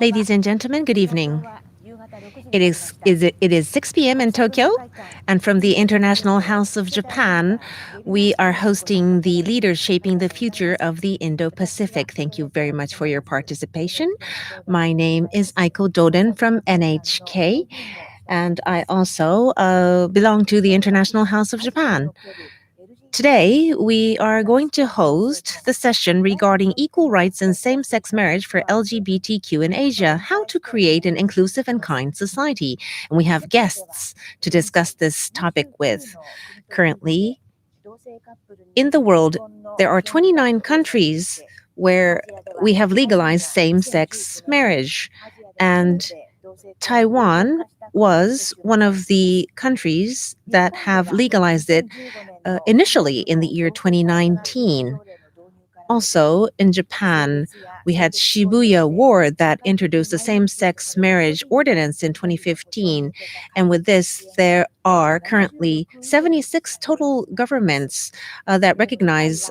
Ladies and gentlemen, good evening. It is 6 p.m. in Tokyo, and from the International House of Japan, we are hosting the Leaders Shaping the Future of the Indo-Pacific. Thank you very much for your participation. My name is Aiko Doden from NHK, and I also belong to the International House of Japan. Today, we are going to host the session regarding equal rights and same-sex marriage for LGBTQ in Asia, how to create an inclusive and kind society. And we have guests to discuss this topic with. Currently, in the world, there are 29 countries where we have legalized same-sex marriage. And Taiwan was one of the countries that have legalized it initially in the year 2019. Also, in Japan, we had Shibuya Ward that introduced the same-sex marriage ordinance in 2015. And with this, there are currently 76 total governments that recognize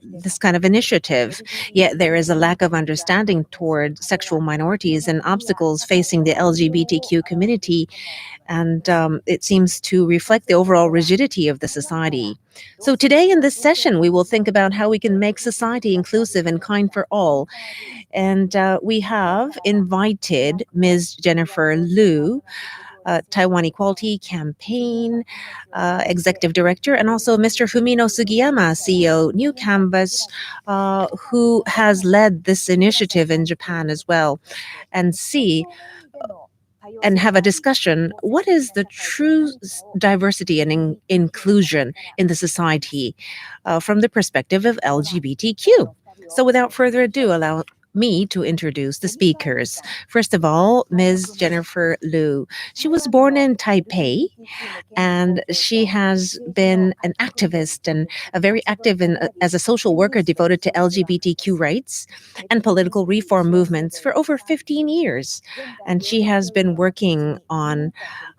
this kind of initiative. Yet there is a lack of understanding toward sexual minorities and obstacles facing the LGBTQ community. And it seems to reflect the overall rigidity of the society. So today in this session, we will think about how we can make society inclusive and kind for all. And we have invited Ms. Jennifer Liu, Taiwan Equality Campaign Executive Director, and also Mr. Fumino Sugiyama, CEO, New Canvas, who has led this initiative in Japan as well, and have a discussion. What is the true diversity and inclusion in the society from the perspective of LGBTQ? So without further ado, allow me to introduce the speakers. First of all, Ms. Jennifer Liu. She was born in Taipei, and she has been an activist and a very active as a social worker devoted to LGBTQ rights and political reform movements for over 15 years. And she has been working on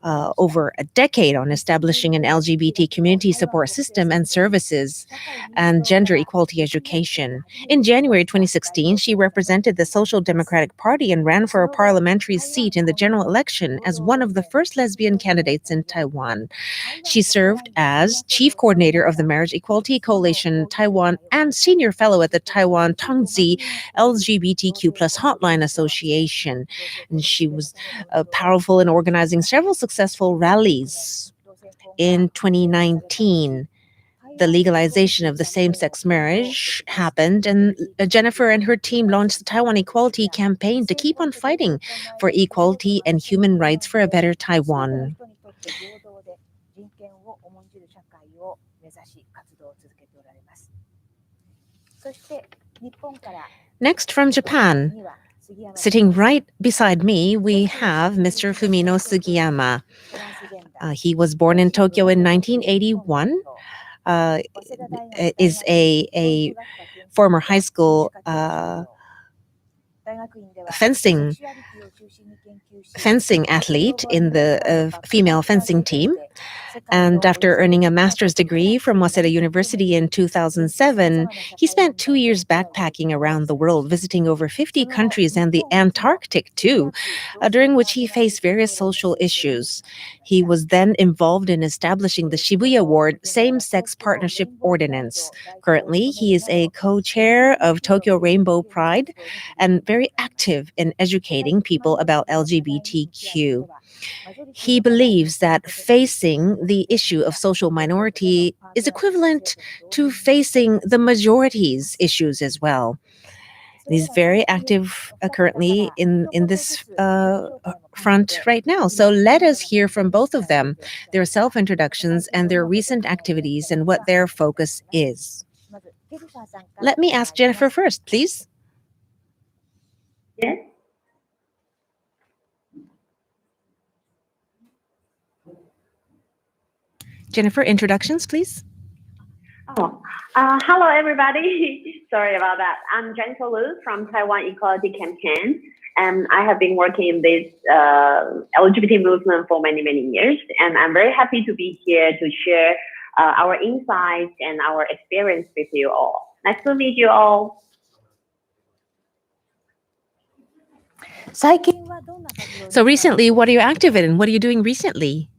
over a decade on establishing an LGBT community support system and services and gender equality education. In January 2016, she represented the Social Democratic Party and ran for a parliamentary seat in the general election as one of the first lesbian candidates in Taiwan. She served as chief coordinator of the Marriage Equality Coalition Taiwan and senior fellow at the Taiwan Tongzi LGBTQ plus Hotline Association. And she was powerful in organizing several successful rallies. In 2019, the legalization of the same-sex marriage happened, and Jennifer and her team launched the Taiwan Equality Campaign to keep on fighting for equality and human rights for a better Taiwan. Next, from Japan, sitting right beside me, we have Mr. Fumino Sugiyama. He was born in Tokyo in 1981, is a former high school fencing athlete in the female fencing team. And after earning a master's degree from Waseda University in 2007, he spent 2 years backpacking around the world, visiting over 50 countries and the Antarctic too, during which he faced various social issues. He was then involved in establishing the Shibuya Ward Same-Sex Partnership Ordinance. Currently, he is a co-chair of Tokyo Rainbow Pride and very active in educating people about LGBTQ. He believes that facing the issue of social minority is equivalent to facing the majority's issues as well. He's very active currently in this front right now. So let us hear from both of them, their self-introductions and their recent activities and what their focus is. Let me ask Jennifer first, please. Yes. Jennifer, introductions, please. Hello, everybody. Sorry about that. I'm Jennifer Liu from Taiwan Equality Campaign, and I have been working in this LGBT movement for many, many years. And I'm very happy to be here to share our insights and our experience with you all. Nice to meet you all. So recently, what are you active in? What are you doing recently?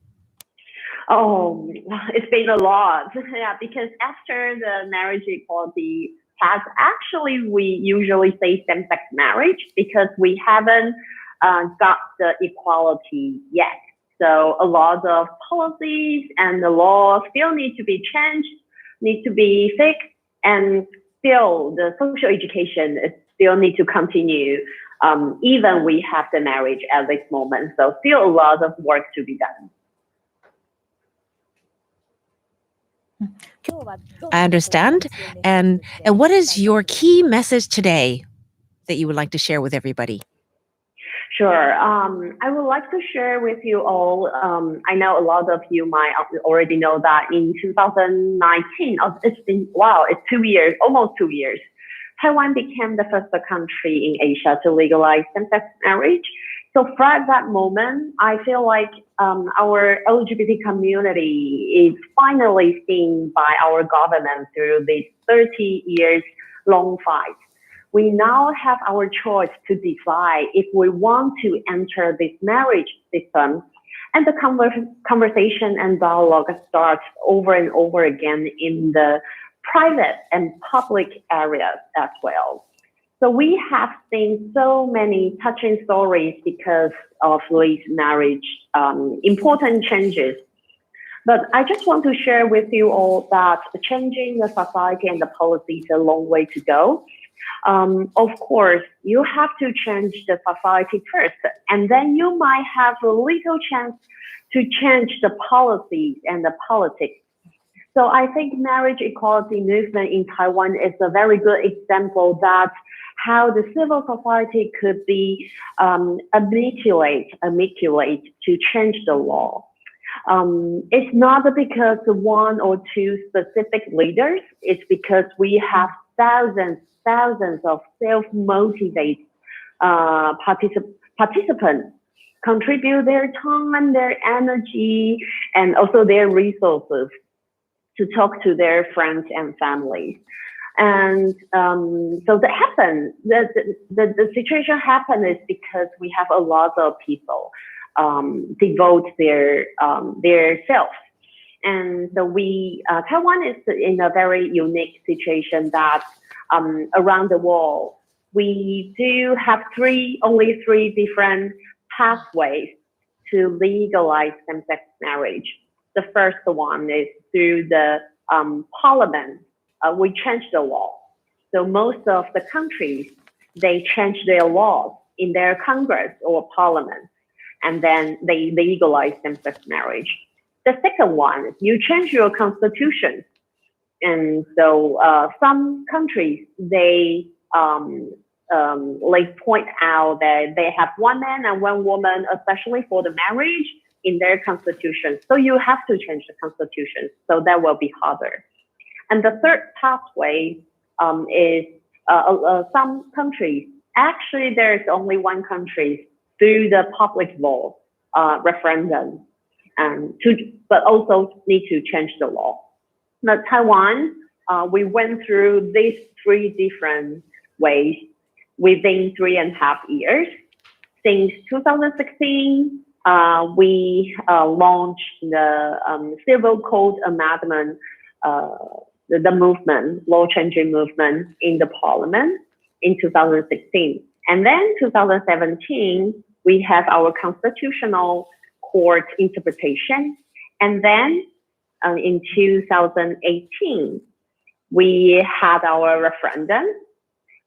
Oh, it's been a lot. Yeah, because after the marriage equality passed, actually, we usually say same-sex marriage because we haven't got the equality yet. So a lot of policies and the law still need to be changed, need to be fixed, and still the social education is still need to continue. Even we have the marriage at this moment, so still a lot of work to be done. I understand. And what is your key message today that you would like to share with everybody? Sure. I would like to share with you all. I know a lot of you might already know that in 2019, it's 2 years, almost 2 years. Taiwan became the first country in Asia to legalize same-sex marriage. So from that moment, I feel like our LGBT community is finally seen by our government through this 30 years long fight. We now have our choice to decide if we want to enter this marriage system. And the conversation and dialogue starts over and over again in the private and public areas as well. So we have seen so many touching stories because of these marriage important changes. But I just want to share with you all that changing the society and the policy is a long way to go. Of course, you have to change the society first, and then you might have a little chance to change the policies and the politics. So I think marriage equality movement in Taiwan is a very good example that how the civil society could be articulate to change the law. It's not because one or two specific leaders, it's because we have thousands of self-motivated participants contribute their time, their energy, and also their resources to talk to their friends and families. And so that happened. The situation happened is because we have a lot of people devote their self. And so Taiwan is in a very unique situation that around the world, we do have only three different pathways to legalize same-sex marriage. The first one is through the parliament. We changed the law. So most of the countries, they change their laws in their Congress or parliament, and then they legalize same-sex marriage. The second one is you change your constitution. And so some countries, they point out that they have one man and one woman, especially for the marriage in their constitution. So you have to change the constitution. So that will be harder. And the third pathway is some countries. Actually, there's only one country through the public law referendum, but also need to change the law. But Taiwan, we went through these three different ways within 3.5 years. Since 2016, we launched the Civil Code Amendment, the movement, law changing movement in the parliament in 2016. And then 2017, we have our constitutional court interpretation. And then in 2018, we had our referendum.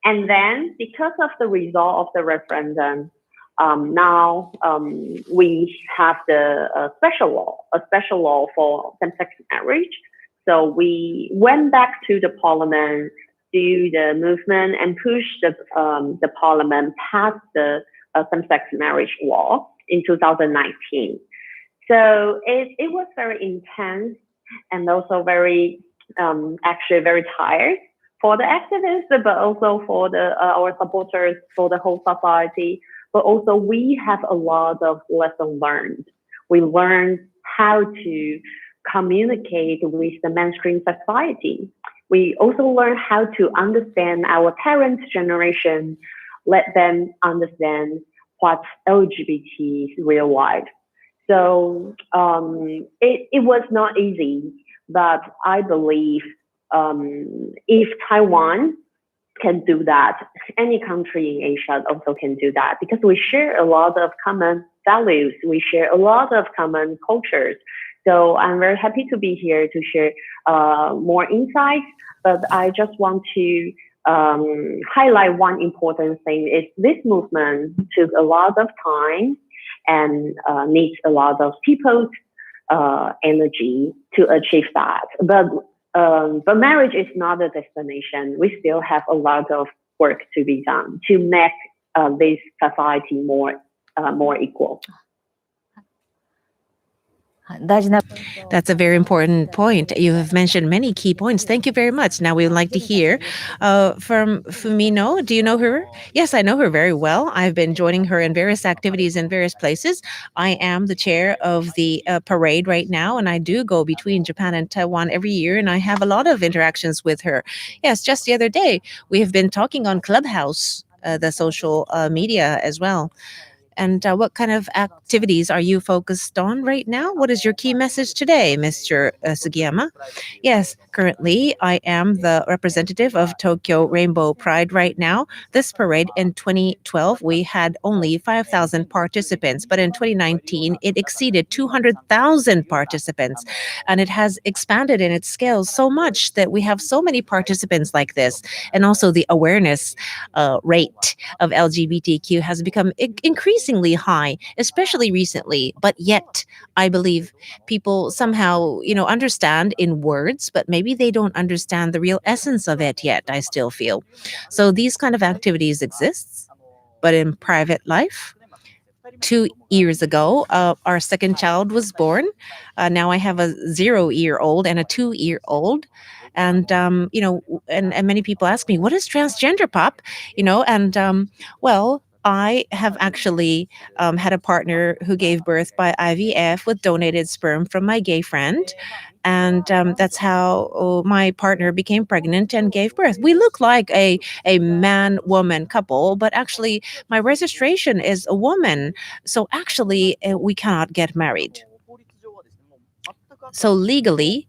And then because of the result of the referendum, now we have a special law for same-sex marriage. So we went back to the parliament, do the movement, and push the parliament past the same-sex marriage law in 2019. So it was very intense and also very, actually very tired for the activists, but also for our supporters, for the whole society. But also we have a lot of lessons learned. We learned how to communicate with the mainstream society. We also learned how to understand our parents' generation, let them understand what LGBT is real life. So it was not easy, but I believe if Taiwan can do that, any country in Asia also can do that because we share a lot of common values, we share a lot of common cultures. So I'm very happy to be here to share more insights. But I just want to highlight one important thing: is this movement took a lot of time and needs a lot of people's energy to achieve that. But marriage is not a destination. We still have a lot of work to be done to make this society more equal. That's a very important point. You have mentioned many key points. Thank you very much. Now we would like to hear from Fumino. Do you know her? Yes, I know her very well. I've been joining her in various activities in various places. I am the chair of the parade right now, and I do go between Japan and Taiwan every year, and I have a lot of interactions with her. Yes, just the other day, we have been talking on Clubhouse, the social media as well. And what kind of activities are you focused on right now? What is your key message today, Mr. Sugiyama? Yes, currently I am the representative of Tokyo Rainbow Pride right now. This parade in 2012, we had only 5,000 participants, but in 2019, it exceeded 200,000 participants. And it has expanded in its scale so much that we have so many participants like this. And also the awareness rate of LGBTQ has become increasingly high, especially recently. But yet, I believe people somehow, understand in words, but maybe they don't understand the real essence of it yet. I still feel so. These kind of activities exist, but in private life. 2 years ago, our second child was born. Now I have a 0-year-old and a 2-year-old. And and many people ask me, what is transgender pop? And well, I have actually had a partner who gave birth by IVF with donated sperm from my gay friend. And that's how my partner became pregnant and gave birth. We look like a man woman couple, but actually, my registration is a woman. So actually, we cannot get married. So legally,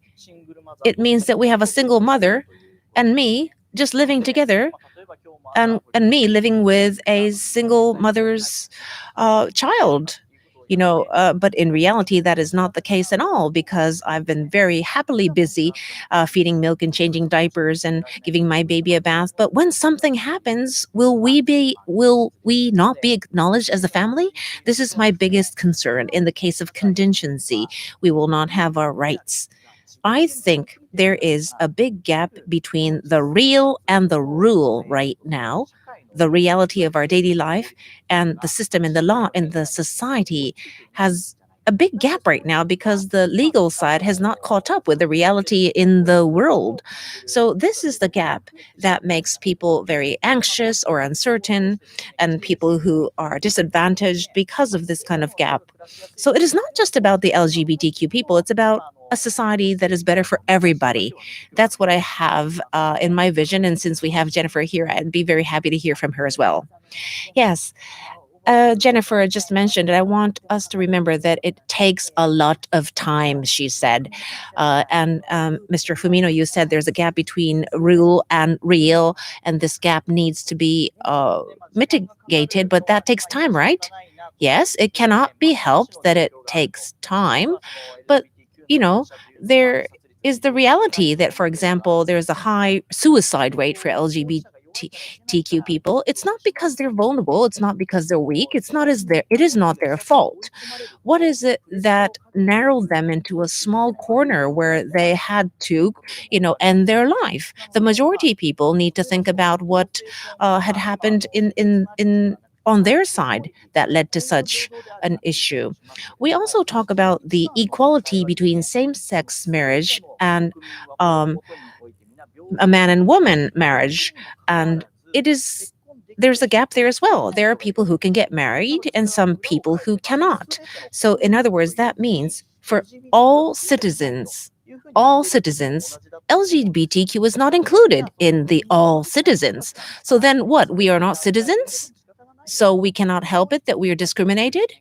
it means that we have a single mother and me just living together, and me living with a single mother's child. But in reality, that is not the case at all, because I've been very happily busy feeding milk and changing diapers and giving my baby a bath. But when something happens, will we not be acknowledged as a family? This is my biggest concern. In the case of contingency, we will not have our rights. I think there is a big gap between the real and the rule right now. The reality of our daily life and the system and the law and the society has a big gap right now because the legal side has not caught up with the reality in the world. So, this is the gap that makes people very anxious or uncertain, and people who are disadvantaged because of this kind of gap. So, it is not just about the LGBTQ people, it's about a society that is better for everybody. That's what I have in my vision. And since we have Jennifer here, I'd be very happy to hear from her as well. Yes, Jennifer just mentioned, and I want us to remember that it takes a lot of time, she said. And Mr. Fumino, you said there's a gap between rule and real, and this gap needs to be mitigated, but that takes time, right? Yes, it cannot be helped that it takes time, but you know, there is the reality that, for example, there's a high suicide rate for LGBTQ people. It's not because they're vulnerable. It's not because they're weak. It is not their fault. What is it that narrowed them into a small corner where they had to, end their life? The majority of people need to think about what had happened in on their side that led to such an issue. We also talk about the equality between same-sex marriage and um, a man and woman marriage, and it is there's a gap there as well. There are people who can get married and some people who cannot. So, in other words, that means for all citizens, all citizens, LGBTQ is not included in the all citizens. So then what? We are not citizens? So we cannot help it that we are discriminated?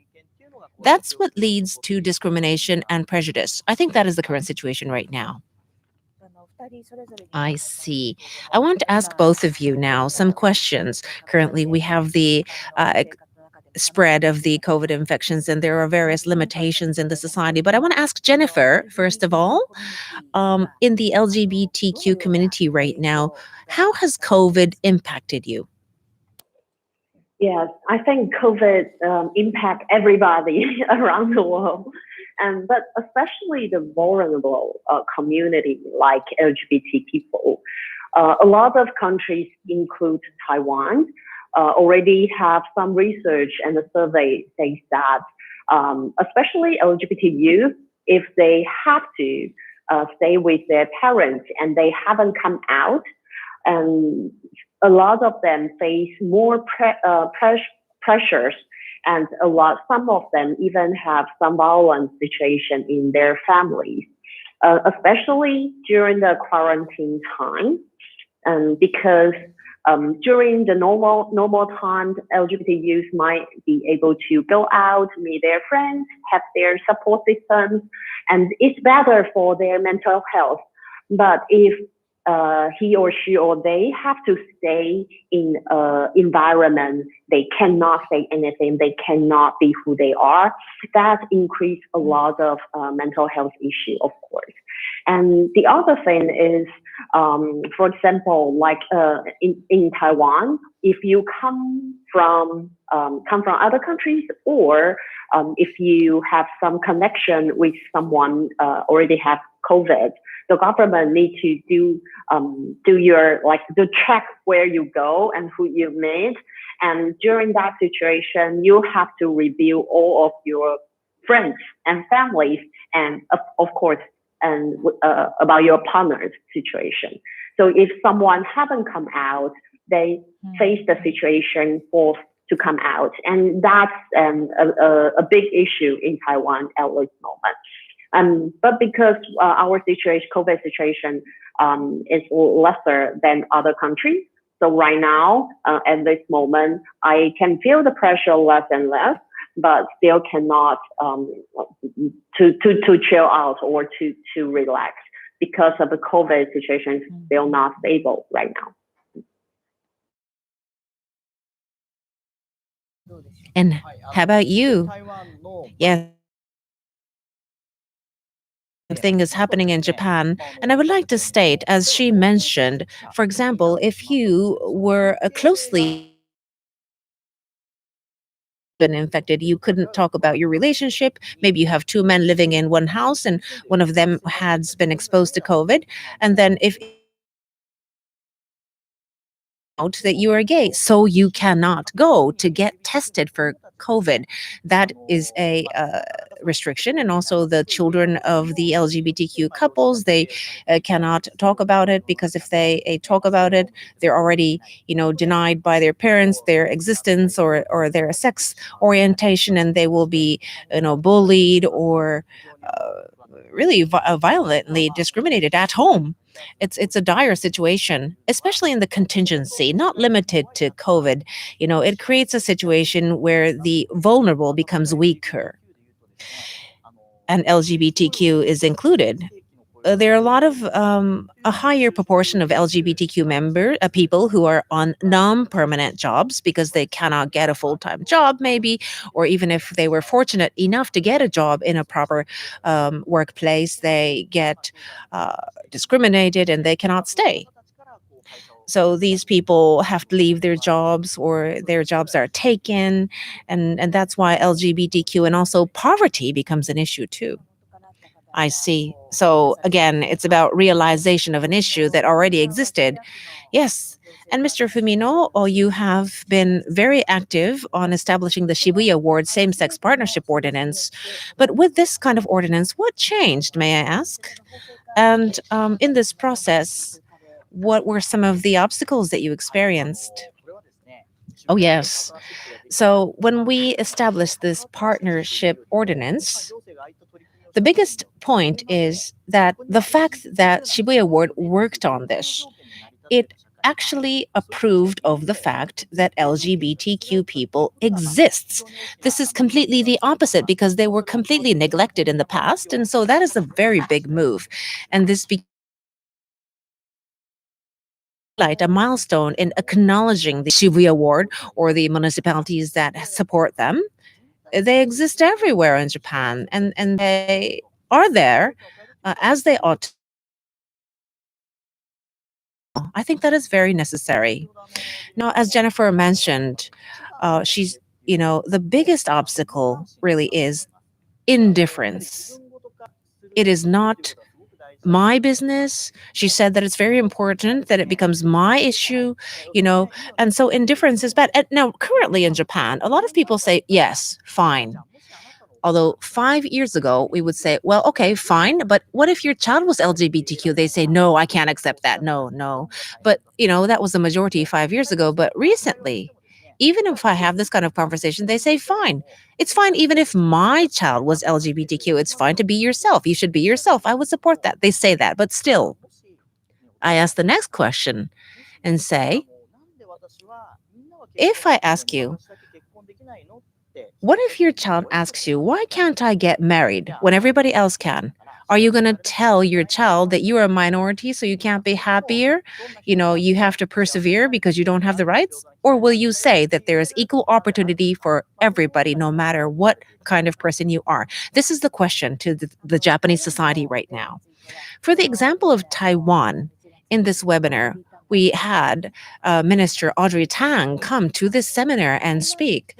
That's what leads to discrimination and prejudice. I think that is the current situation right now. I see. I want to ask both of you now some questions. Currently, we have the uh, spread of the COVID infections, and there are various limitations in the society. But I want to ask Jennifer, first of all, in the LGBTQ community right now, how has COVID impacted you? Yes, I think COVID impact everybody around the world, and but especially the vulnerable community like LGBT people. A lot of countries, include Taiwan, already have some research and the survey says that, especially LGBT youth, if they have to stay with their parents and they haven't come out, and a lot of them face more pressures, and some of them even have some violent situation in their families, especially during the quarantine time, because during the normal time, LGBT youth might be able to go out, meet their friends, have their support systems, and it's better for their mental health. But if he or she or they have to stay in an environment, they cannot say anything, they cannot be who they are, that increase a lot of mental health issue, of course. And the other thing is, for example, like in Taiwan, if you come from other countries, or if you have some connection with someone already have COVID, the government need to do your to check where you go and who you meet, and during that situation, you have to review all of your friends and families, and of course, and about your partner's situation. So if someone haven't come out, they face the situation forced to come out, and that's a big issue in Taiwan at this moment. But because our situation, COVID situation, is lesser than other countries, so right now, at this moment, I can feel the pressure less and less, but still cannot to chill out or to relax because of the COVID situation is still not stable right now. And how about you? Yes, thing is happening in Japan. And I would like to state, as she mentioned, for example, if you were closely been infected, you couldn't talk about your relationship. Maybe you have two men living in one house and one of them has been exposed to COVID. And then if out that you are gay, so you cannot go to get tested for COVID. That is a restriction, and also the children of the LGBTQ couples, they cannot talk about it, because if they talk about it, they're already, denied by their parents their existence, or their sex orientation, and they will be, bullied, or really violently discriminated at home. It's a dire situation, especially in the contingency, not limited to COVID. It creates a situation where the vulnerable becomes weaker, and LGBTQ is included. There are a lot of a higher proportion of LGBTQ people who are on non-permanent jobs because they cannot get a full-time job, maybe, or even if they were fortunate enough to get a job in a proper workplace, they get discriminated and they cannot stay. So these people have to leave their jobs, or their jobs are taken, and that's why LGBTQ and also poverty becomes an issue too. I see. So again, it's about realization of an issue that already existed. Yes. And Mr. Fumino, you have been very active on establishing the Shibuya Ward same-sex partnership ordinance. But with this kind of ordinance, what changed, may I ask? And in this process, what were some of the obstacles that you experienced? Oh, yes. So when we established this partnership ordinance, The biggest point is that the fact that Shibuya Ward worked on this, it actually approved of the fact that LGBTQ people exists. This is completely the opposite because they were completely neglected in the past, and so that is a very big move. And this highlight a milestone in acknowledging the Shibuya Ward or the municipalities that support them. They exist everywhere in Japan, and they are there as they ought to. I think that is very necessary. Now, as Jennifer mentioned, she's, the biggest obstacle really is indifference. It is not my business. She said that it's very important that it becomes my issue, and so indifference is bad. And now, currently in Japan, a lot of people say, yes, fine. Although 5 years ago, we would say, well, okay, fine, but what if your child was LGBTQ? They say, no, I can't accept that. No, no. But, that was the majority 5 years ago. But recently, even if I have this kind of conversation, they say, fine. It's fine even if my child was LGBTQ. It's fine to be yourself. You should be yourself. I would support that. They say that. But still, I ask the next question and say, if I ask you, what if your child asks you, why can't I get married when everybody else can? Are you going to tell your child that you are a minority so you can't be happier? You have to persevere because you don't have the rights? Or will you say that there is equal opportunity for everybody, no matter what kind of person you are? This is the question to the Japanese society right now. For the example of Taiwan, in this webinar, we had Minister Audrey Tang come to this seminar and speak.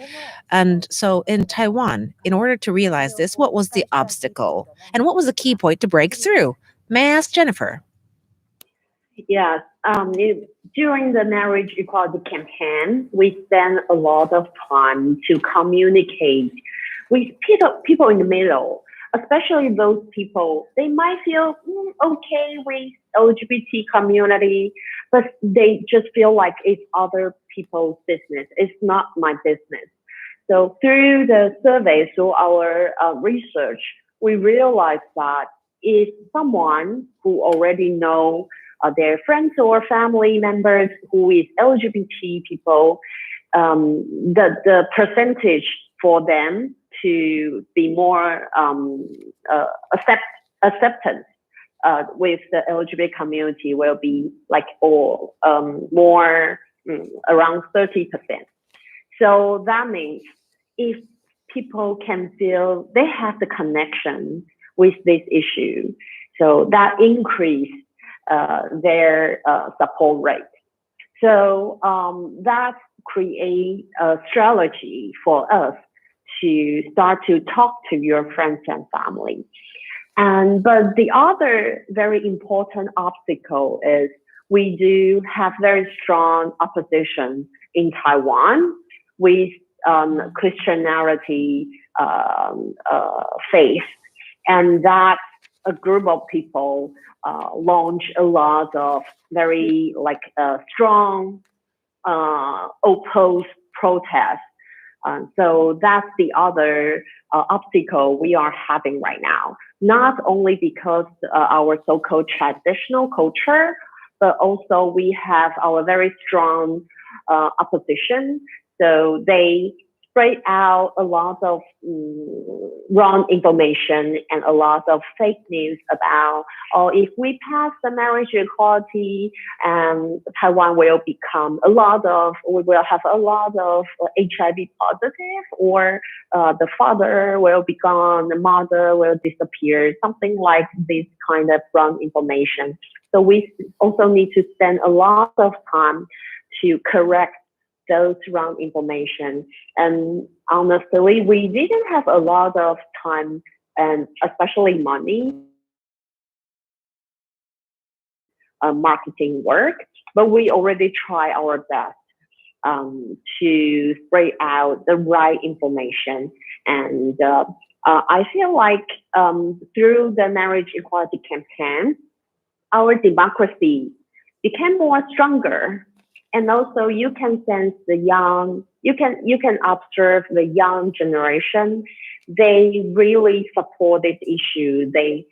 And so in Taiwan, in order to realize this, what was the obstacle? And what was the key point to break through? May I ask Jennifer? Yes. During the marriage equality campaign, we spent a lot of time to communicate with people in the middle, especially those people. They might feel okay with LGBT community, but they just feel like it's other people's business. It's not my business. So through the survey, through our research, we realized that if someone who already know their friends or family members who is LGBT people, the percentage for them to be more acceptance with the LGBT community will be like more around 30%. So that means if people can feel they have the connection with this issue, so that increase their support rate. So that create a strategy for us to start to talk to your friends and family. But the other very important obstacle is we do have very strong opposition in Taiwan with Christianity faith, and that a group of people launch a lot of very strong opposed protests. So that's the other obstacle we are having right now. Not only because our so-called traditional culture, but also we have our very strong opposition. So they spread out a lot of wrong information and a lot of fake news about, if we pass the marriage equality, Taiwan will become we will have a lot of HIV positive, or the father will be gone, the mother will disappear, something like this kind of wrong information. So we also need to spend a lot of time to correct those wrong information. And honestly, we didn't have a lot of time and especially money marketing work, but we already try our best to spread out the right information. And I feel like through the marriage equality campaign, our democracy became more stronger. And also you can sense the young, you can observe the young generation. They really support this issue. They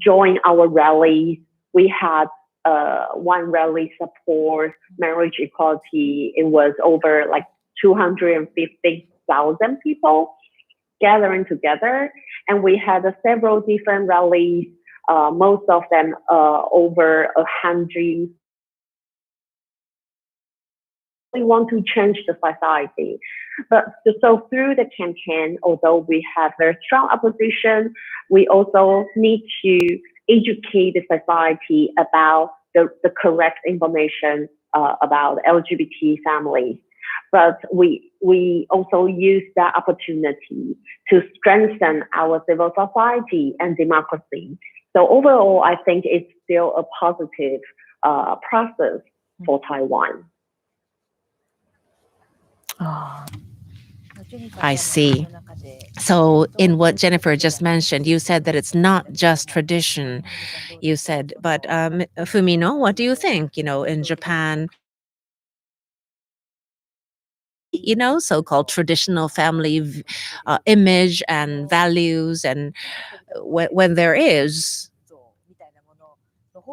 join our rallies. We had one rally support marriage equality. It was over like 250,000 people gathering together, and we had several different rallies. Most of them over 100. We want to change the society. But so through the campaign, although we have very strong opposition, we also need to educate the society about the correct information about LGBT families. But we also use that opportunity to strengthen our civil society and democracy. So overall, I think it's still a positive process for Taiwan. Oh, I see. So, in what Jennifer just mentioned, you said that it's not just tradition. You said, but Fumino, what do you think? In Japan, so-called traditional family image and values, and when there is,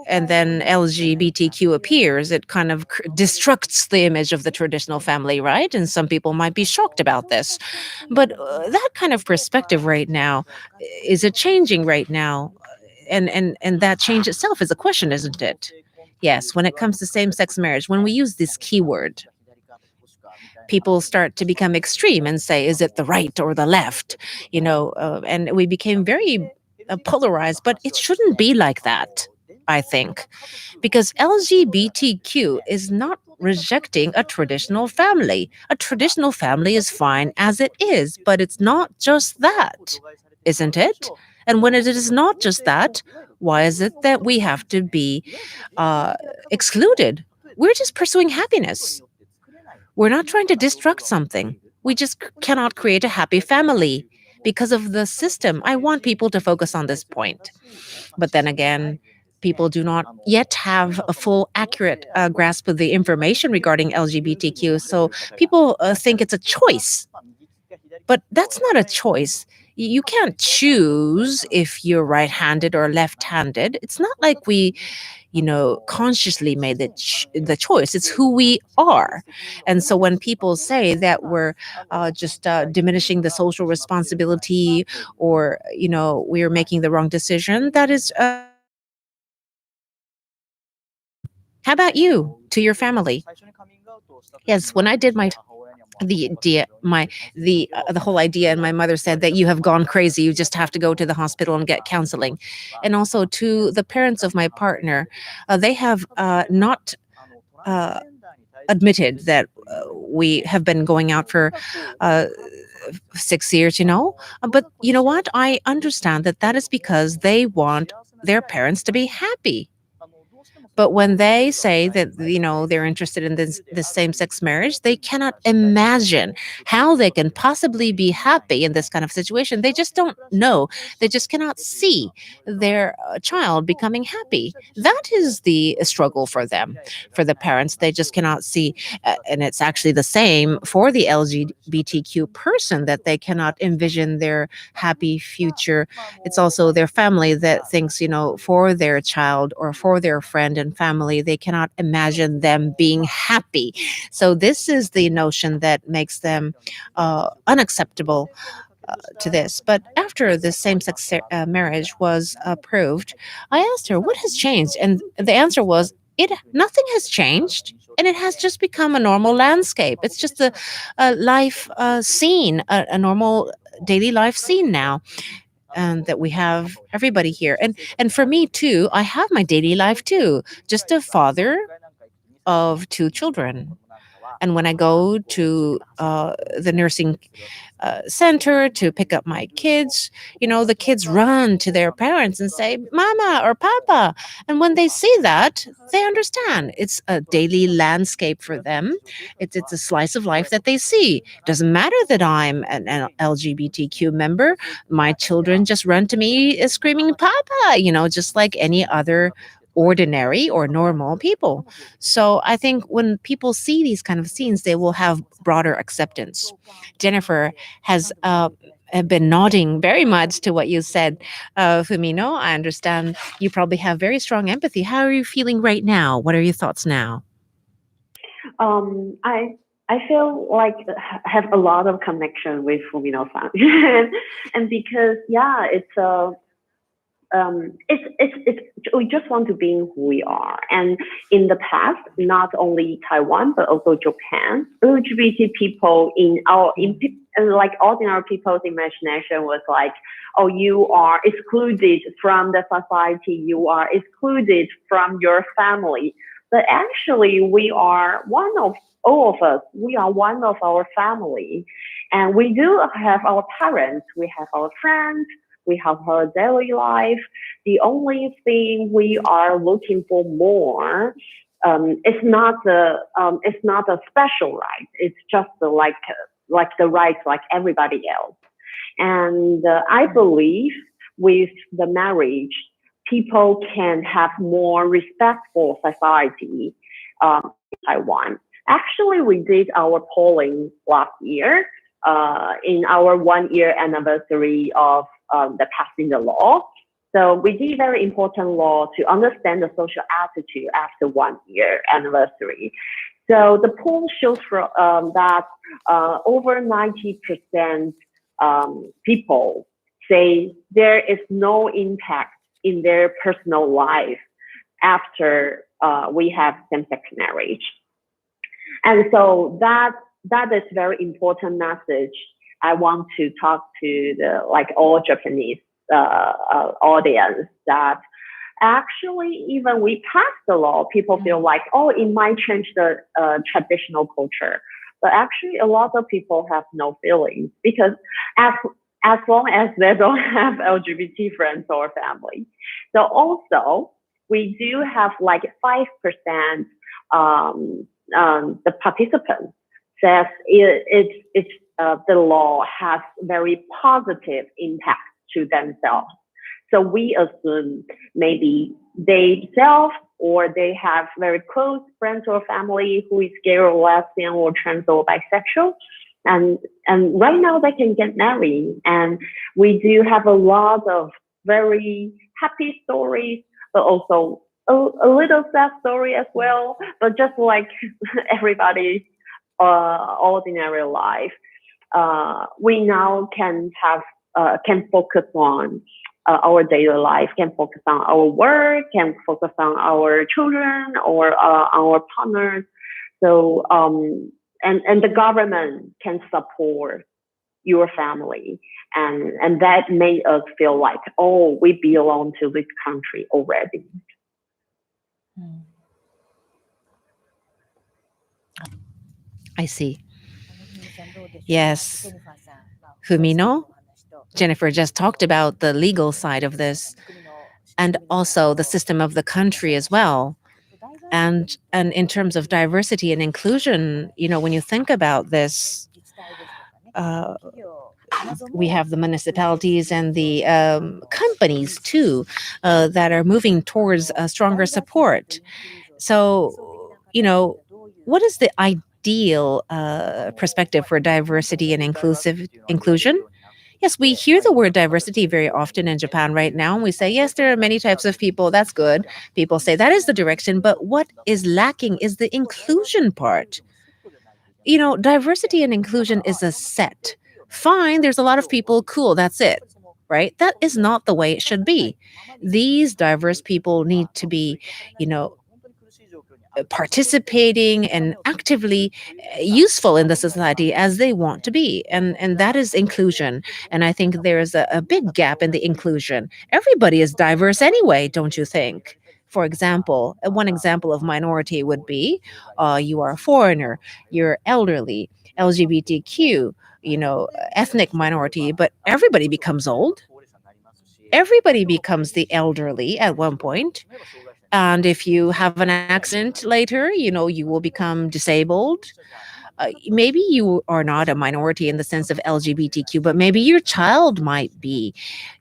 and then LGBTQ appears, it kind of destructs the image of the traditional family, right? And some people might be shocked about this. But that kind of perspective right now, is it changing right now? And that change itself is a question, isn't it? Yes, when it comes to same-sex marriage, when we use this keyword, people start to become extreme and say, is it the right or the left? And we became very polarized, but it shouldn't be like that, I think, because LGBTQ is not rejecting a traditional family. A traditional family is fine as it is, but it's not just that, isn't it? And when it is not just that, why is it that we have to be excluded? We're just pursuing happiness. We're not trying to destruct something. We just cannot create a happy family because of the system. I want people to focus on this point. But then again, people do not yet have a full, accurate grasp of the information regarding LGBTQ. So people think it's a choice. But that's not a choice. You can't choose if you're right-handed or left-handed. It's not like we consciously made the choice. It's who we are. And so when people say that we're just diminishing the social responsibility, or we're making the wrong decision, that is how about you to your family? Yes, when I did the whole idea, and my mother said that you have gone crazy, you just have to go to the hospital and get counseling. And also to the parents of my partner, they have not uh, admitted that we have been going out for uh, 6 years, but you know what, I understand that that is because they want their parents to be happy. But when they say that they're interested in this same-sex marriage, they cannot imagine how they can possibly be happy in this kind of situation. They just don't know. They just cannot see their child becoming happy. That is the struggle for them, for the parents. They just cannot see, and it's actually the same for the LGBTQ person, that they cannot envision their happy future. It's also their family that thinks, for their child or for their friend and family, they cannot imagine them being happy. So this is the notion that makes them unacceptable to this. But after the same-sex marriage was approved, I asked her, what has changed? And the answer was, nothing has changed. And it has just become a normal landscape. It's just a life scene, a normal daily life scene now, and that we have everybody here. And for me too, I have my daily life too, just a father of two children. And when I go to the nursing center to pick up my kids, the kids run to their parents and say, Mama or Papa. And when they see that, they understand. It's a daily landscape for them. It's a slice of life that they see. Doesn't matter that I'm an LGBTQ member. My children just run to me screaming, Papa, just like any other ordinary or normal people. So I think when people see these kind of scenes, they will have broader acceptance. Jennifer has have been nodding very much to what you said, Fumino. I understand you probably have very strong empathy. How are you feeling right now? What are your thoughts now? I feel like have a lot of connection with Fumino-san, and because it's we just want to be who we are. And in the past, not only Taiwan but also Japan, LGBT people like ordinary people's imagination was like, oh, you are excluded from the society, you are excluded from your family. But actually, we are one of all of us. We are one of our family, and we do have our parents, we have our friends, we have our daily life. The only thing we are looking for more, it's not a special right. It's just like the rights like everybody else. And I believe with the marriage, people can have more respect for society in Taiwan. Actually, we did our polling last year in our 1 year anniversary of the passing the law. So we did very important law to understand the social attitude after 1 year anniversary. So the poll shows that over 90% people say there is no impact in their personal life after we have same-sex marriage. And so that is very important message I want to talk to the all Japanese audience, that actually even we passed the law, people feel like, oh, it might change the traditional culture. But actually a lot of people have no feelings, because as long as they don't have LGBT friends or family. So also we do have 5% the participants says the law has very positive impact to themselves. So we assume maybe they self or they have very close friends or family who is gay or lesbian or trans or bisexual. And right now they can get married. And we do have a lot of very happy stories, but also a little sad story as well. But just like everybody's ordinary life, we now can focus on our daily life, can focus on our work, can focus on our children or our partners. So and the government can support your family, and that made us feel like, oh, we belong to this country already. I see. Yes. Fumino, Jennifer just talked about the legal side of this and also the system of the country as well. And in terms of diversity and inclusion, when you think about this, uh, we have the municipalities and the companies too that are moving towards stronger support. So, what is the ideal perspective for diversity and inclusion? Yes, we hear the word diversity very often in Japan right now, and we say, yes, there are many types of people. That's good. People say that is the direction, but what is lacking is the inclusion part. Diversity and inclusion is a set. Fine, there's a lot of people, cool, that's it. Right? That is not the way it should be. These diverse people need to be, you know, participating and actively useful in the society as they want to be, and that is inclusion. And I think there is a big gap in the inclusion. Everybody is diverse anyway, don't you think? For example, one example of minority would be you are a foreigner, you're elderly, LGBTQ, ethnic minority, but everybody becomes old, everybody becomes the elderly at one point. And if you have an accident later, you will become disabled. Maybe you are not a minority in the sense of LGBTQ, but maybe your child might be,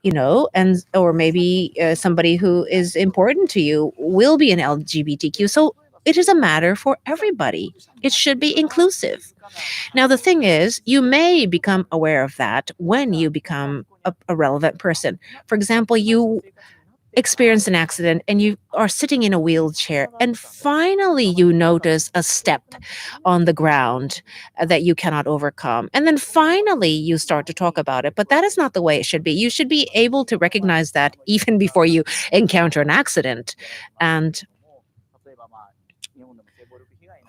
and or maybe somebody who is important to you will be an LGBTQ. So it is a matter for everybody. It should be inclusive. Now, the thing is, you may become aware of that when you become a relevant person. For example, you experience an accident and you are sitting in a wheelchair, and finally you notice a step on the ground that you cannot overcome. And then finally you start to talk about it. But that is not the way it should be. You should be able to recognize that even before you encounter an accident. And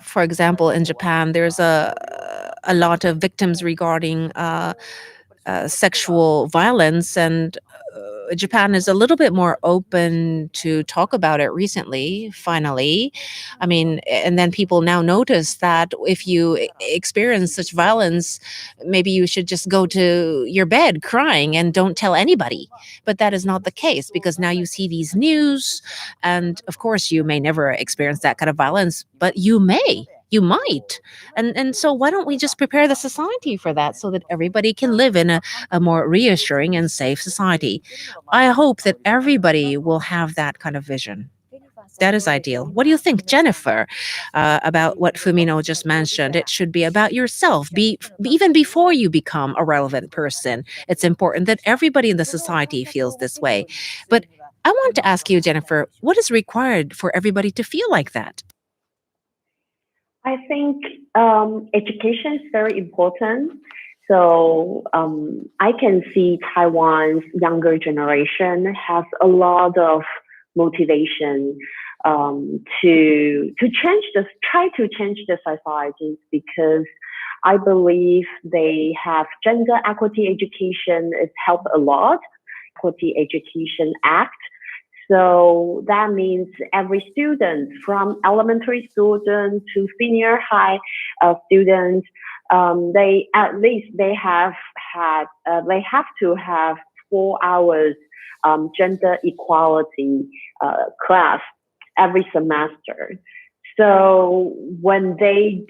for example, in Japan, there's a lot of victims regarding sexual violence, and Japan is a little bit more open to talk about it recently, finally. I mean, and then people now notice that if you experience such violence, maybe you should just go to your bed crying and don't tell anybody. But that is not the case, because now you see these news, and of course, you may never experience that kind of violence, but you may. You might. And so why don't we just prepare the society for that so that everybody can live in a more reassuring and safe society? I hope that everybody will have that kind of vision. That is ideal. What do you think, Jennifer, about what Fumino just mentioned? It should be about yourself. Even before you become a relevant person, it's important that everybody in the society feels this way. But I want to ask you, Jennifer, what is required for everybody to feel like that? I think education is very important. So I can see Taiwan's younger generation has a lot of motivation to try to change the societies, because I believe they have gender equity education. It helped a lot. Equity Education Act. So that means every student, from elementary student to senior high student, they at least they have to have 4 hours gender equality class every semester. So when they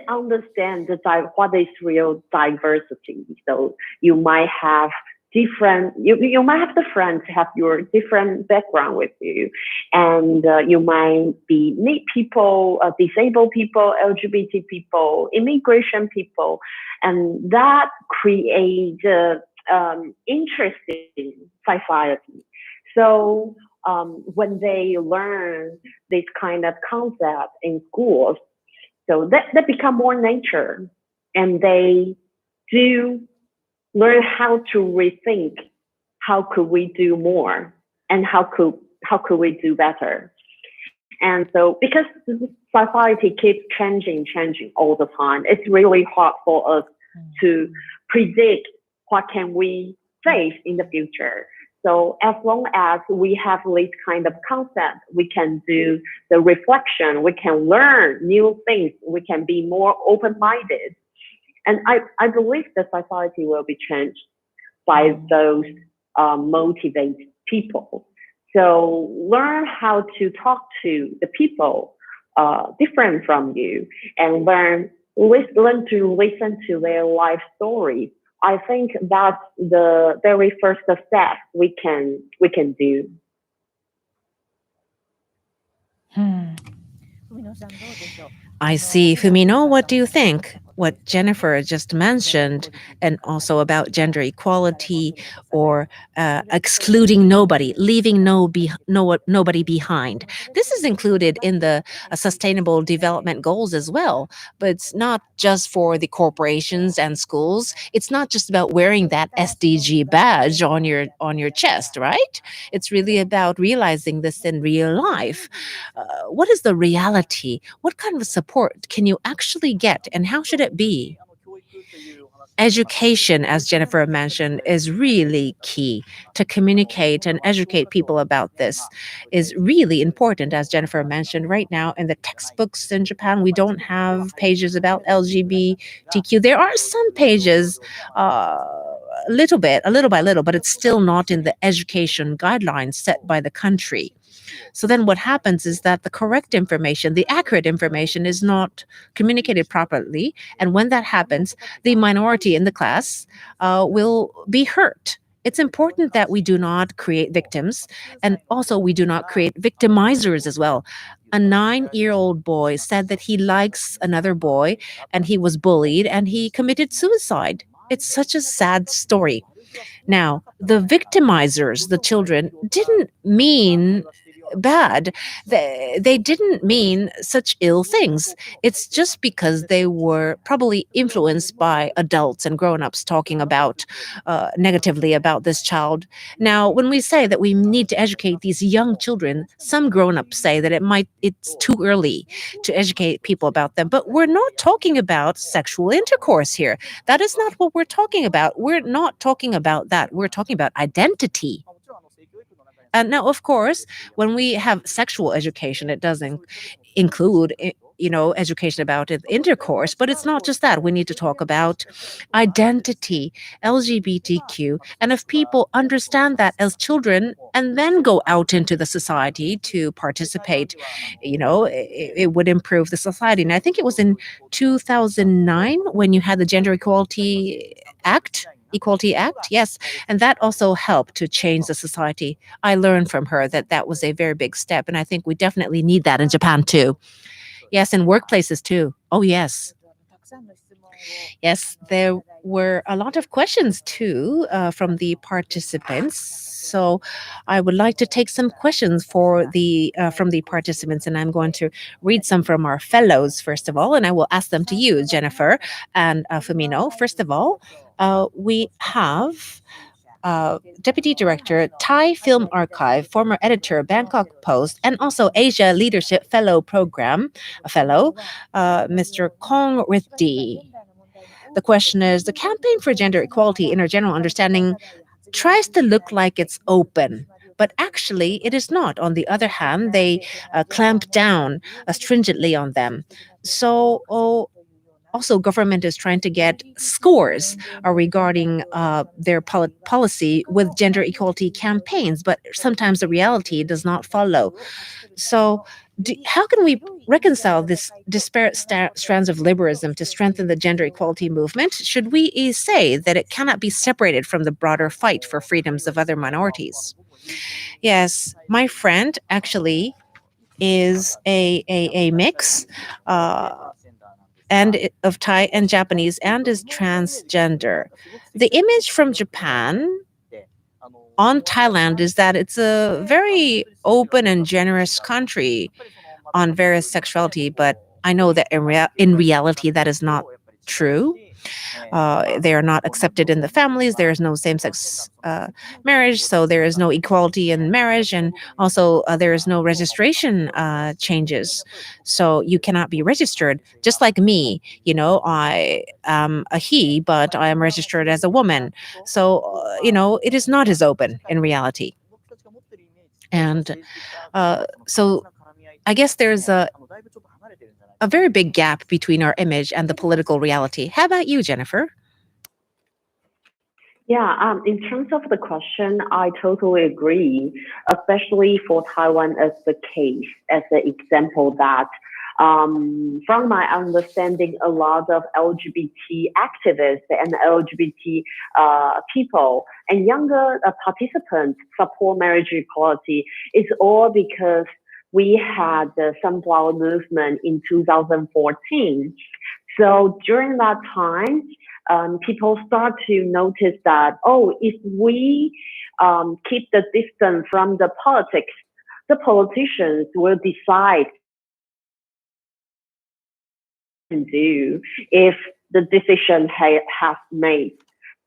understand what is real diversity, so you might have you might have the friends have your different background with you, and you might meet people, disabled people, LGBT people, immigration people, and that creates interesting society. So when they learn this kind of concept in schools, so that become more nature, and they do learn how to rethink how could we do more, and how could we do better. And so because society keeps changing all the time, it's really hard for us to predict what can we face in the future. So as long as we have this kind of concept, we can do the reflection, we can learn new things, we can be more open-minded. And I believe the society will be changed by those motivated people. So learn how to talk to the people different from you, and learn to listen to their life stories. I think that's the very first step we can do. I see. Fumino, what do you think? What Jennifer just mentioned, and also about gender equality, or excluding nobody, leaving nobody behind. This is included in the Sustainable Development Goals as well, but it's not just for the corporations and schools. It's not just about wearing that SDG badge on your chest, right? It's really about realizing this in real life. What is the reality? What kind of support can you actually get, and how should it be? Education, as Jennifer mentioned, is really key. To communicate and educate people about this is really important. As Jennifer mentioned, right now in the textbooks in Japan, we don't have pages about LGBTQ. There are some pages little bit, a little by little, but it's still not in the education guidelines set by the country. So then what happens is that the correct information, the accurate information, is not communicated properly. And when that happens, the minority in the class will be hurt. It's important that we do not create victims, and also we do not create victimizers as well. A 9-year-old boy said that he likes another boy and he was bullied and he committed suicide. It's such a sad story. Now, the victimizers, the children, didn't mean bad. They didn't mean such ill things. It's just because they were probably influenced by adults and grown-ups talking about negatively about this child. Now, when we say that we need to educate these young children, some grown-ups say that it's too early to educate people about them. But we're not talking about sexual intercourse here. That is not what we're talking about. We're not talking about that. We're talking about identity. And now, of course, when we have sexual education, it doesn't include, education about intercourse, but it's not just that. We need to talk about identity, LGBTQ, and if people understand that as children and then go out into the society to participate, it would improve the society. And I think it was in 2009 when you had the Gender Equality Act, yes, and that also helped to change the society. I learned from her that that was a very big step, and I think we definitely need that in Japan too. Yes, in workplaces too. Oh, yes. Yes, there were a lot of questions too from the participants. So I would like to take some questions from the participants, and I'm going to read some from our fellows first of all, and I will ask them to you, Jennifer and Fumino. First of all, we have Deputy Director, Thai Film Archive, former editor, Bangkok Post, and also Asia Leadership Fellow, Mr. Kong Rithdi. The question is, the campaign for gender equality in our general understanding tries to look like it's open, but actually it is not. On the other hand, they clamp down stringently on them. So, also government is trying to get scores regarding their policy with gender equality campaigns, but sometimes the reality does not follow. So how can we reconcile this disparate strands of liberalism to strengthen the gender equality movement? Should we say that it cannot be separated from the broader fight for freedoms of other minorities? Yes, my friend actually is a mix. Of Thai and Japanese, and is transgender. The image from Japan on Thailand is that it's a very open and generous country on various sexuality, but I know that in reality that is not true. They are not accepted in the families. There is no same-sex marriage, so there is no equality in marriage, and also there is no registration changes. So you cannot be registered. Just like me, I am a he, but I am registered as a woman. So it is not as open in reality. And so I guess there's a very big gap between our image and the political reality. How about you, Jennifer? Yeah, in terms of the question, I totally agree, especially for Taiwan as the case, as an example that from my understanding, a lot of LGBT activists and LGBT people and younger participants support marriage equality. It's all because we had the Sunflower Movement in 2014. So during that time, people start to notice that, oh, if we keep the distance from the politics, the politicians will decide to do if the decision has made.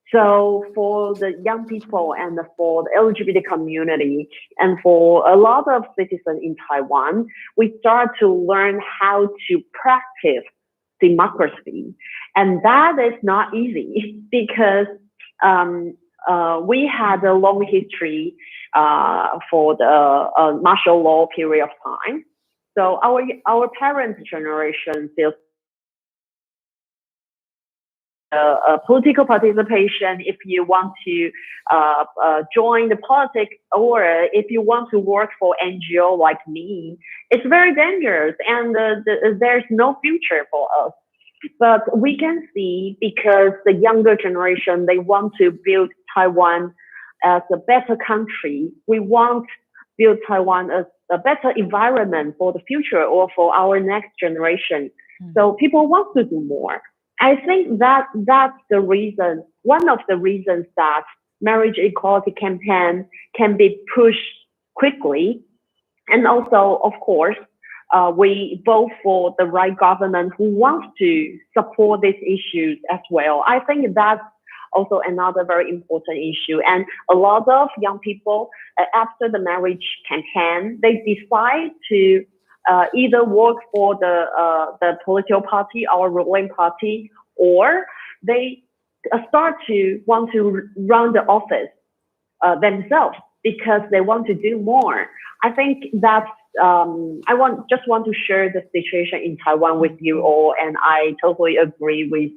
So for the young people and for the LGBT community and for a lot of citizens in Taiwan, we start to learn how to practice democracy. And that is not easy because we had a long history for the martial law period of time. So our parents' generation feels political participation, if you want to join the politics, or if you want to work for NGO like me, it's very dangerous, and there's no future for us. But we can see, because the younger generation, they want to build Taiwan as a better country. We want to build Taiwan as a better environment for the future, or for our next generation. So people want to do more. I think that's the reason, one of the reasons that marriage equality campaign can be pushed quickly. And also, of course, we vote for the right government who wants to support these issues as well. I think that's also another very important issue. And a lot of young people, after the marriage campaign, they decide to either work for the political party, our ruling party, or they start to want to run the office themselves, because they want to do more. I think that's just want to share the situation in Taiwan with you all, and I totally agree with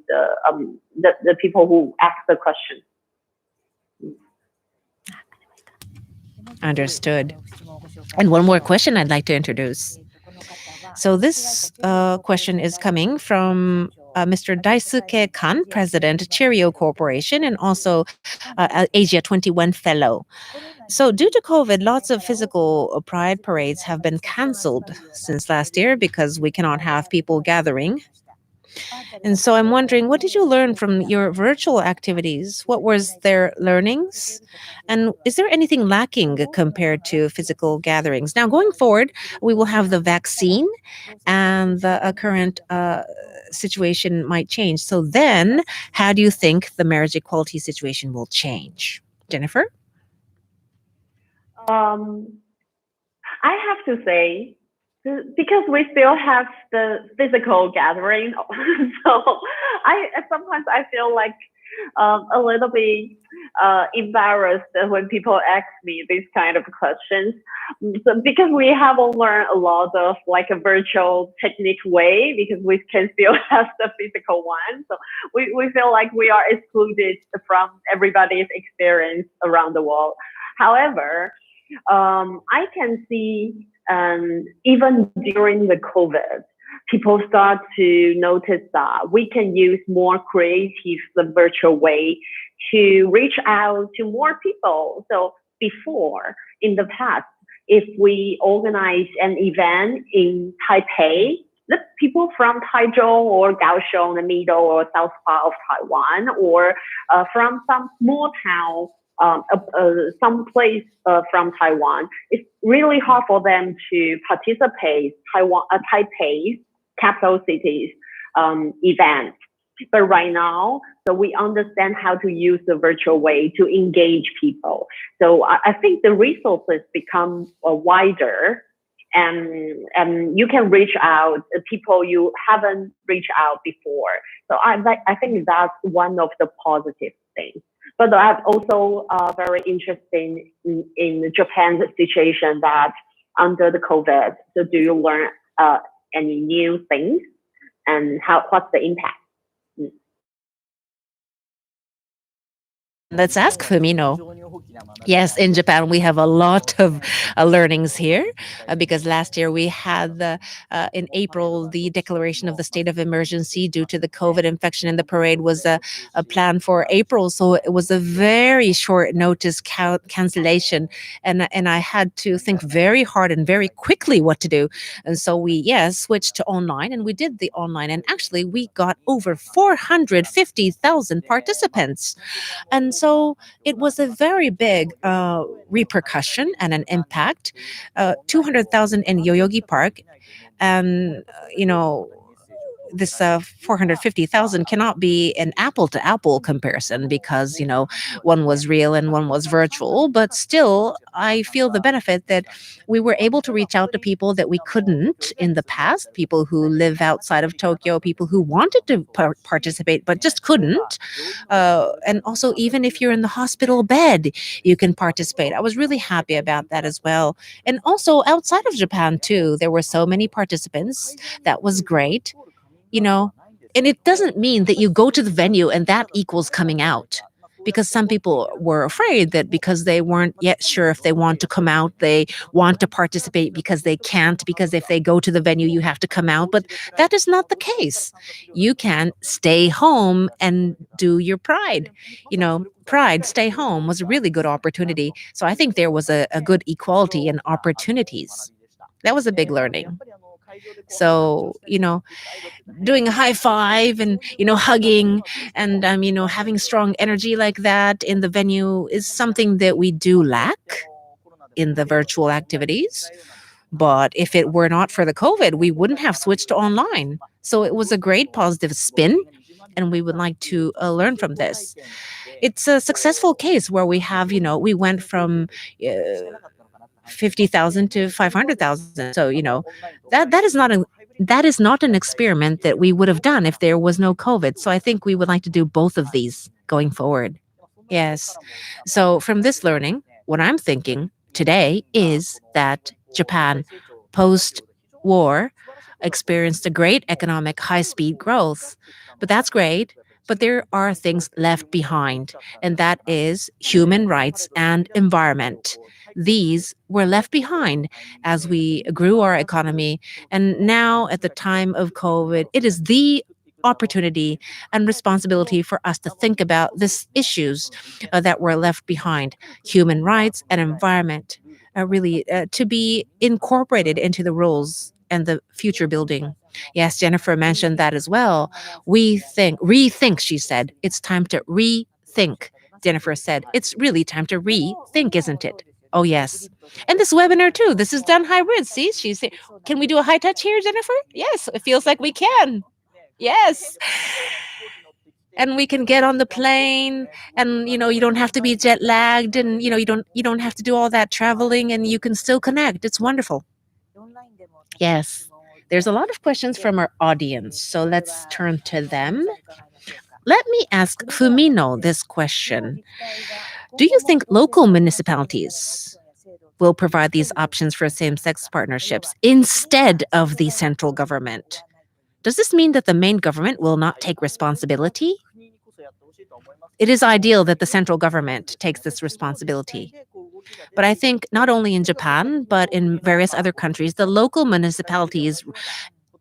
the people who asked the question. Understood. And one more question I'd like to introduce. So this question is coming from Mr. Daisuke Kan, President, Cheerio Corporation, and also Asia 21 Fellow. So due to COVID, lots of physical pride parades have been canceled since last year because we cannot have people gathering. And so I'm wondering, what did you learn from your virtual activities? What was their learnings? And is there anything lacking compared to physical gatherings? Now, going forward, we will have the vaccine, and the current situation might change. So then, how do you think the marriage equality situation will change? Jennifer? I have to say, because we still have the physical gathering, so sometimes I feel like a little bit embarrassed when people ask me these kind of questions. So because we haven't learned a lot of like a virtual technique way, because we can still have the physical one. So we feel like we are excluded from everybody's experience around the world. However, I can see even during the COVID, people start to notice that we can use more creative, the virtual way to reach out to more people. So before, in the past, if we organize an event in Taipei, the people from Taichung or Kaohsiung, the middle or south part of Taiwan, or from some small town, some place from Taiwan, it's really hard for them to participate Taipei's capital cities event. But right now, so we understand how to use the virtual way to engage people. So I think the resources become wider, and you can reach out to people you haven't reached out before. So I think that's one of the positive things. But I'm also very interested in Japan's situation that under the COVID. So do you learn any new things, and what's the impact? Let's ask Fumino. Yes, in Japan, we have a lot of learnings here because last year we had in April the declaration of the state of emergency due to the COVID infection, and the parade was a plan for April. So it was a very short notice cancellation, and I had to think very hard and very quickly what to do. And so we, switched to online, and we did the online, and actually we got over 450,000 participants. And so it was a very big repercussion and an impact. 200,000 in Yoyogi Park, and this 450,000 cannot be an apple to apple comparison because one was real and one was virtual, but still I feel the benefit that we were able to reach out to people that we couldn't in the past, people who live outside of Tokyo, people who wanted to participate but just couldn't, and also even if you're in the hospital bed you can participate. I was really happy about that as well. And also outside of Japan too, there were so many participants. That was great. And it doesn't mean that you go to the venue and that equals coming out. Because some people were afraid that because they weren't yet sure if they want to come out, they want to participate because they can't, because if they go to the venue, you have to come out. But that is not the case. You can stay home and do your pride. Pride, stay home was a really good opportunity. So I think there was a good equality in opportunities. That was a big learning. So, doing a high five and hugging and having strong energy like that in the venue is something that we do lack in the virtual activities. But if it were not for the COVID, we wouldn't have switched to online. So it was a great positive spin, and we would like to learn from this. It's a successful case where we went from 50,000 to 500,000. So, that is not an experiment that we would have done if there was no COVID. So I think we would like to do both of these going forward. Yes. So from this learning, what I'm thinking today is that Japan, post war, experienced a great economic high speed growth. But that's great. But there are things left behind, and that is human rights and environment. These were left behind as we grew our economy. And now, at the time of COVID, it is the opportunity and responsibility for us to think about these issues that were left behind, human rights and environment, really to be incorporated into the rules and the future building. Yes, Jennifer mentioned that as well. Rethink, she said. It's time to rethink. Jennifer said, it's really time to rethink, isn't it? Oh, yes. And this webinar, too. This is done hybrid. See, she said, can we do a high touch here, Jennifer? Yes, it feels like we can. Yes. And we can get on the plane, and you don't have to be jet lagged, and you don't have to do all that traveling, and you can still connect. It's wonderful. Yes. There's a lot of questions from our audience, so let's turn to them. Let me ask Fumino this question. Do you think local municipalities will provide these options for same-sex partnerships instead of the central government? Does this mean that the main government will not take responsibility? It is ideal that the central government takes this responsibility. But I think not only in Japan, but in various other countries, the local municipalities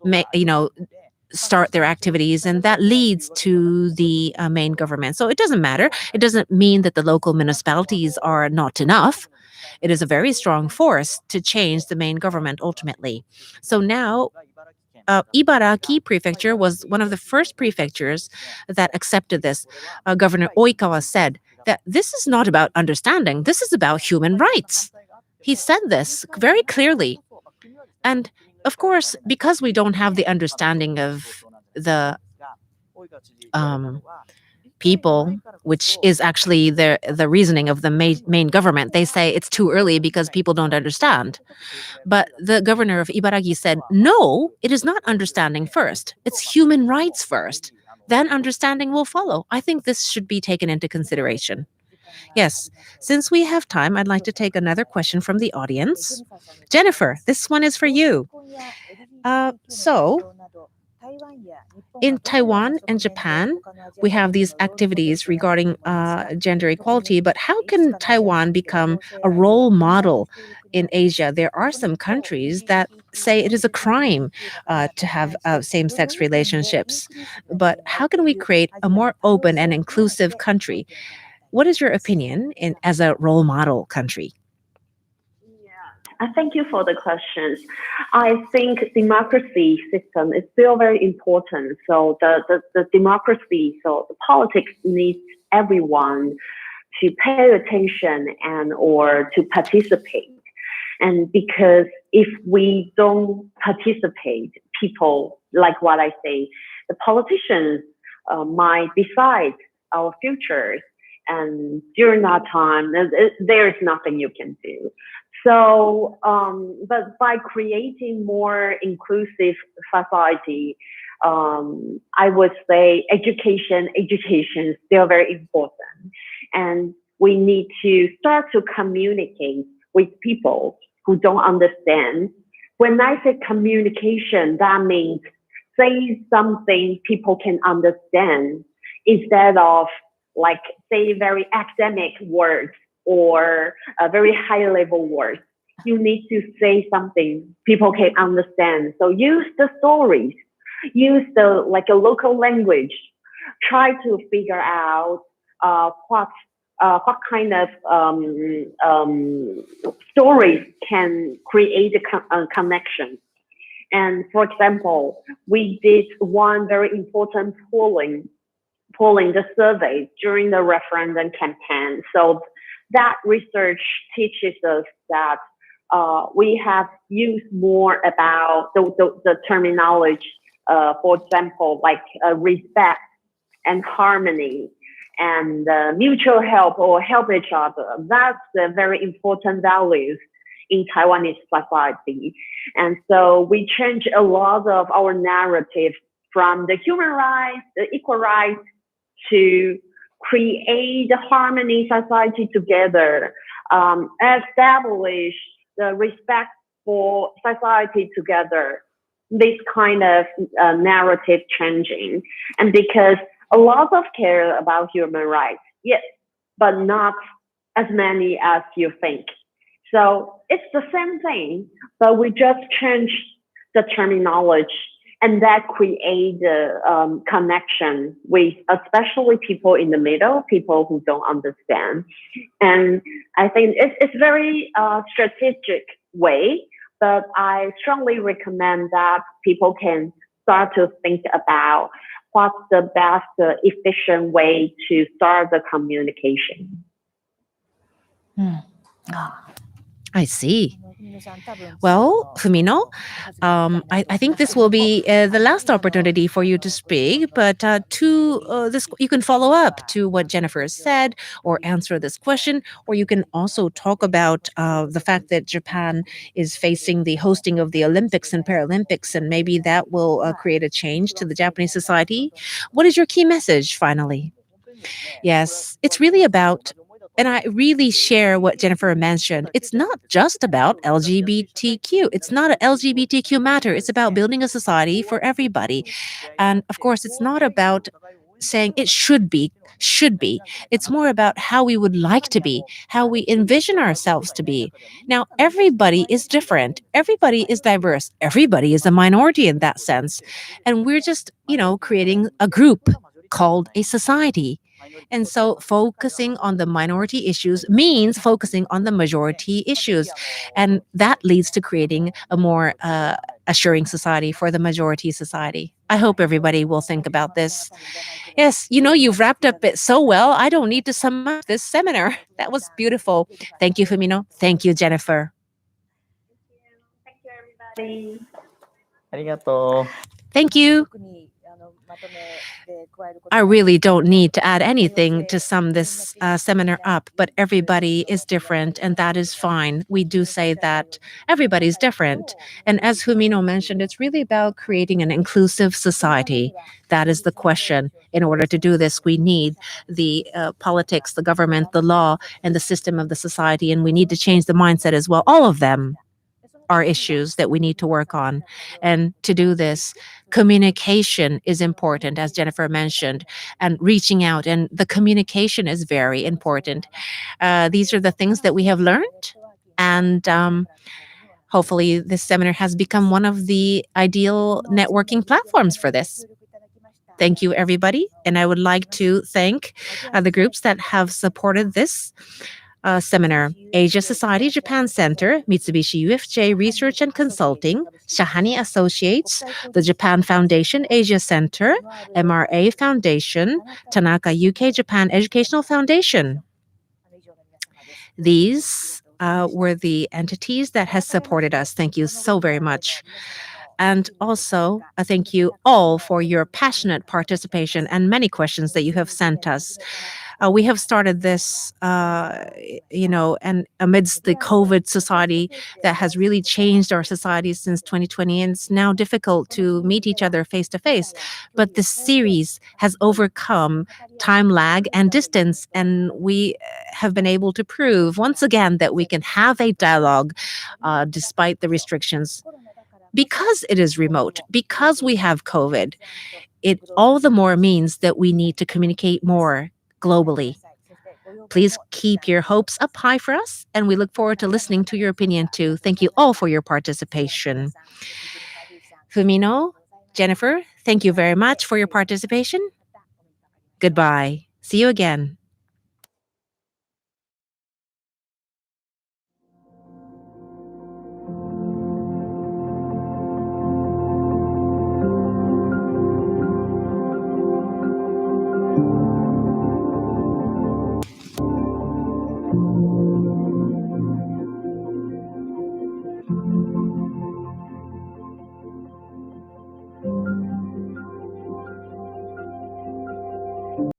may, start their activities, and that leads to the main government. So it doesn't matter. It doesn't mean that the local municipalities are not enough. It is a very strong force to change the main government ultimately. So now, Ibaraki Prefecture was one of the first prefectures that accepted this. Governor Oikawa said that this is not about understanding, this is about human rights. He said this very clearly. And of course, because we don't have the understanding of the people, which is actually the reasoning of the main government, they say it's too early because people don't understand. But the governor of Ibaraki said, no, it is not understanding first. It's human rights first. Then understanding will follow. I think this should be taken into consideration. Yes, since we have time, I'd like to take another question from the audience. Jennifer, this one is for you. So, in Taiwan and Japan, we have these activities regarding gender equality, but how can Taiwan become a role model in Asia? There are some countries that say it is a crime to have same-sex relationships, but how can we create a more open and inclusive country? What is your opinion as a role model country? Thank you for the questions. I think democracy system is still very important. So the democracy, so the politics needs everyone to pay attention and or to participate. And because if we don't participate, people, like what I say, the politicians might decide our futures. And during that time, there is nothing you can do. So, but by creating more inclusive society, I would say education is still very important. And we need to start to communicate with people who don't understand. When I say communication, that means say something people can understand instead of like say very academic words or very high level words. You need to say something people can understand. So use the stories, use the like a local language. Try to figure out what kind of stories can create a connection. And for example, we did one very important polling the survey during the referendum campaign. So that research teaches us that we have used more about the terminology, for example, like respect and harmony and mutual help or help each other. That's the very important values in Taiwanese society. And so we change a lot of our narrative from the human rights, the equal rights, to create the harmony society together, establish the respect for society together, this kind of narrative changing. And because a lot of care about human rights, yes, but not as many as you think. So it's the same thing, but we just change the terminology, and that create the connection with especially people in the middle, people who don't understand. And I think it's very strategic way, but I strongly recommend that people can start to think about what's the best efficient way to start the communication. I see. Well, Fumino, I think this will be the last opportunity for you to speak, but this you can follow up to what Jennifer said or answer this question, or you can also talk about the fact that Japan is facing the hosting of the Olympics and Paralympics, and maybe that will create a change to the Japanese society. What is your key message finally? Yes, it's really about, and I really share what Jennifer mentioned. It's not just about LGBTQ. It's not an LGBTQ matter. It's about building a society for everybody. And of course, it's not about saying it should be. It's more about how we would like to be, how we envision ourselves to be. Now, everybody is different. Everybody is diverse. Everybody is a minority in that sense. And we're just, creating a group called a society. And so focusing on the minority issues means focusing on the majority issues. And that leads to creating a more assuring society for the majority society. I hope everybody will think about this. Yes, you've wrapped up it so well. I don't need to sum up this seminar. That was beautiful. Thank you, Fumino. Thank you, Jennifer. Thank you, everybody. ありがとう。 Thank you. I really don't need to add anything to sum this seminar up, but everybody is different, and that is fine. We do say that everybody's different. And as Fumino mentioned, it's really about creating an inclusive society. That is the question. In order to do this, we need the politics, the government, the law, and the system of the society, and we need to change the mindset as well. All of them are issues that we need to work on. And to do this, communication is important, as Jennifer mentioned, and reaching out. And the communication is very important. These are the things that we have learned. And hopefully this seminar has become one of the ideal networking platforms for this. Thank you, everybody. And I would like to thank the groups that have supported this seminar: Asia Society Japan Center, Mitsubishi UFJ Research and Consulting, Shahani Associates, the Japan Foundation Asia Center, MRA Foundation, Tanaka UK Japan Educational Foundation. These were the entities that has supported us. Thank you so very much. And also, thank you all for your passionate participation and many questions that you have sent us. We have started this, and amidst the COVID society that has really changed our society since 2020, and it's now difficult to meet each other face to face. But this series has overcome time lag and distance, and we have been able to prove once again that we can have a dialogue despite the restrictions. because it is remote, because we have COVID, it all the more means that we need to communicate more globally. Please keep your hopes up high for us, and we look forward to listening to your opinion too. Thank you all for your participation. Fumino, Jennifer, thank you very much for your participation. Goodbye. See you again.